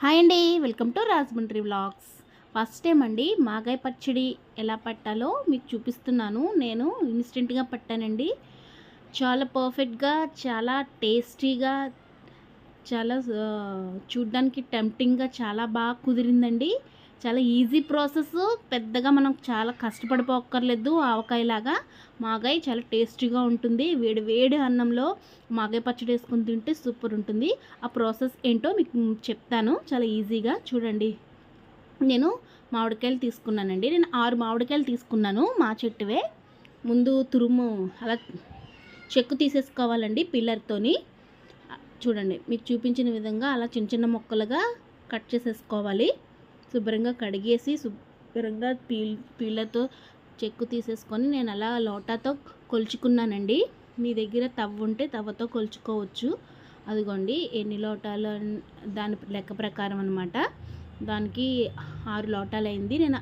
Hi అండి, welcome to Rajahmundry vlogs. First time అండి మాగాయ పచ్చడి ఎలా పట్టాలో మీకు చూపిస్తున్నాను. నేను ఇన్స్టెంట్గా పట్టానండి. చాలా పర్ఫెక్ట్గా, చాలా టేస్టీగా, చాలా చూడ్డానికి టెంప్టింగ్గా చాలా బాగా కుదిరిందండి. చాలా ఈజీ ప్రాసెస్, పెద్దగా మనం చాలా కష్టపడిపోక్కర్లేదు. ఆవకాయలాగా మాగాయ చాలా టేస్టీగా ఉంటుంది. వేడి వేడి అన్నంలో మాగాయ పచ్చడి వేసుకొని తింటే సూపర్ ఉంటుంది. ఆ ప్రాసెస్ ఏంటో మీకు చెప్తాను చాలా ఈజీగా. చూడండి, నేను మామిడికాయలు తీసుకున్నానండి. నేను 6 మామిడికాయలు తీసుకున్నాను, మా చెట్టువే. ముందు తురుము అలా చెక్కు తీసేసుకోవాలండి పిల్లర్తోని. చూడండి, మీకు చూపించిన విధంగా అలా చిన్న చిన్న ముక్కలుగా కట్ చేసేసుకోవాలి. శుభ్రంగా కడిగేసి శుభ్రంగా పీలతో చెక్కు తీసేసుకొని నేను అలా లోటాతో కొలుచుకున్నానండి. మీ దగ్గర తవ్వ ఉంటే తవ్వతో కొలుచుకోవచ్చు. అదిగోండి, ఎన్ని లోటాలు దాని లెక్క ప్రకారం అనమాట. దానికి 6 లోటాలు అయింది. నేను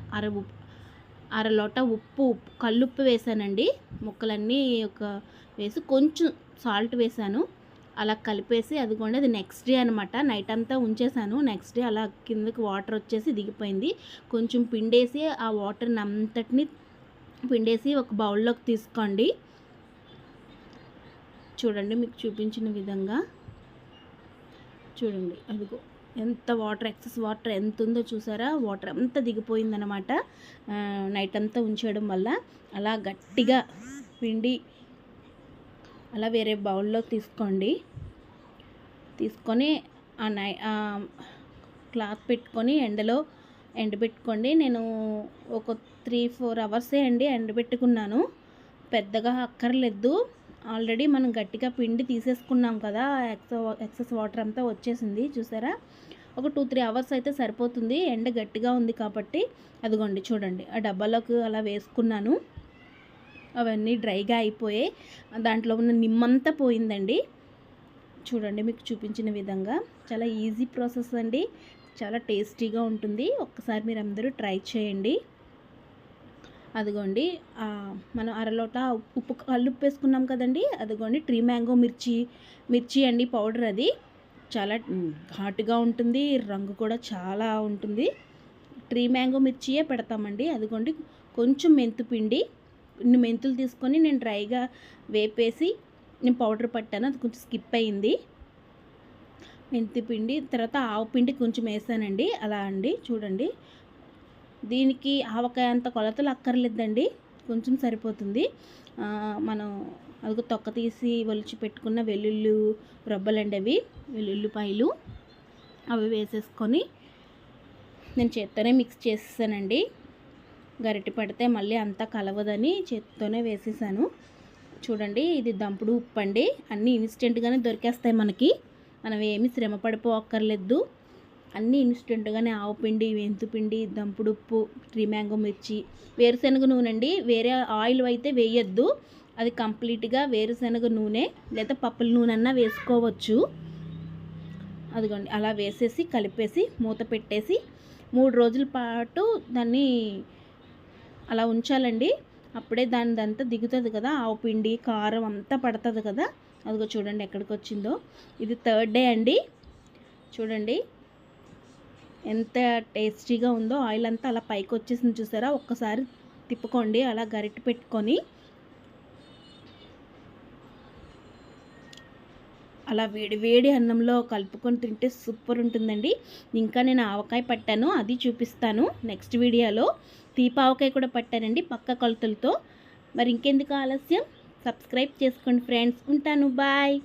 అర లోట ఉప్పు, కల్లుప్పు వేసానండి. ముక్కలన్నీ వేసి కొంచెం సాల్ట్ వేసాను. అలా కలిపేసి అదిగోండి, అది నెక్స్ట్ డే అనమాట. నైట్ అంతా ఉంచేసాను. నెక్స్ట్ డే అలా కిందకి వాటర్ వచ్చేసి దిగిపోయింది. కొంచెం పిండేసి ఆ వాటర్ అంతటిని పిండేసి ఒక బౌల్లోకి తీసుకోండి. చూడండి, మీకు చూపించిన విధంగా చూడండి. అదిగో ఎంత వాటర్, ఎక్సెస్ వాటర్ ఎంత ఉందో చూసారా? వాటర్ అంతా దిగిపోయిందనమాట నైట్ అంతా ఉంచేయడం వల్ల. అలా గట్టిగా పిండి అలా వేరే బౌల్లో తీసుకోండి. తీసుకొని ఆ క్లాత్ పెట్టుకొని ఎండబెట్టుకోండి. నేను ఒక 3-4 అవర్సే అండి ఎండబెట్టుకున్నాను. పెద్దగా అక్కర్లేదు. ఆల్రెడీ మనం గట్టిగా పిండి తీసేసుకున్నాం కదా, ఎక్సెస్ వాటర్ అంతా వచ్చేసింది చూసారా? ఒక 2-3 అవర్స్ అయితే సరిపోతుంది. ఎండ గట్టిగా ఉంది కాబట్టి. అదిగోండి, చూడండి, ఆ డబ్బాలోకి అలా వేసుకున్నాను. అవన్నీ డ్రైగా అయిపోయాయి. దాంట్లో ఉన్న నిమ్మంతా పోయిందండి. చూడండి, మీకు చూపించిన విధంగా చాలా ఈజీ ప్రాసెస్ అండి. చాలా టేస్టీగా ఉంటుంది. ఒక్కసారి మీరు అందరూ ట్రై చేయండి. అదిగోండి, మనం అరలోట కల్లుప్పు వేసుకున్నాం కదండి. అదిగోండి, ట్రీ మ్యాంగో మిర్చి అండి పౌడర్. అది చాలా ఘాటుగా ఉంటుంది, రంగు కూడా చాలా ఉంటుంది. ట్రీ మ్యాంగో మిర్చియే పెడతామండి. అదిగోండి, కొంచెం మెంతుపిండి, ఇన్ని మెంతులు తీసుకొని నేను డ్రైగా వేపేసి నేను పౌడర్ పట్టాను. అది కొంచెం స్కిప్ అయింది. మెంతిపిండి తర్వాత ఆవు పిండి కొంచెం వేసానండి. అలా అండి, చూడండి. దీనికి ఆవకాయ అంత కొలతలు అక్కర్లేదండి, కొంచెం సరిపోతుంది. మనం అదిగో తొక్క తీసి ఒలిచి పెట్టుకున్న వెల్లుల్లి రొబ్బలండి, అవి వెల్లుల్లిపాయలు అవి వేసేసుకొని నేను చేత్తోనే మిక్స్ చేసేసానండి. గరిటె పడితే మళ్ళీ అంతా కలవదని చేత్తోనే వేసేసాను. చూడండి, ఇది దంపుడు ఉప్పు అండి. అన్నీ ఇన్స్టెంట్గానే దొరికేస్తాయి మనకి. మనం ఏమీ శ్రమ పడిపోక్కర్లేదు. అన్నీ ఇన్స్టెంట్గానే ఆవుపిండి, మెంతుపిండి, దంపుడు ఉప్పు, ట్రీ మ్యాంగో మిర్చి, వేరుశనగ నూనె అండి. వేరే ఆయిల్ అయితే వేయొద్దు. అది కంప్లీట్గా వేరుశనగ నూనె లేదా పప్పుల నూనె అన్నా వేసుకోవచ్చు. అదిగోండి, అలా వేసేసి కలిపేసి మూత పెట్టేసి 3 రోజుల పాటు దాన్ని అలా ఉంచాలండి. అప్పుడే దానిదంతా దిగుతుంది కదా, ఆవు పిండి కారం అంతా పడుతుంది కదా. అదిగో చూడండి ఎక్కడికి వచ్చిందో. ఇది 3rd డే అండి. చూడండి ఎంత టేస్టీగా ఉందో. ఆయిల్ అంతా అలా పైకి వచ్చేసింది చూసారా? ఒక్కసారి తిప్పుకోండి అలా గరిటె పెట్టుకొని. అలా వేడి వేడి అన్నంలో కలుపుకొని తింటే సూపర్ ఉంటుందండి. ఇంకా నేను ఆవకాయ పట్టాను, అది చూపిస్తాను నెక్స్ట్ వీడియోలో. తీపావకాయ కూడా పట్టానండి పక్క కొలతలతో. మరి ఇంకెందుకు ఆలస్యం, సబ్స్క్రైబ్ చేసుకోండి ఫ్రెండ్స్. ఉంటాను, బాయ్.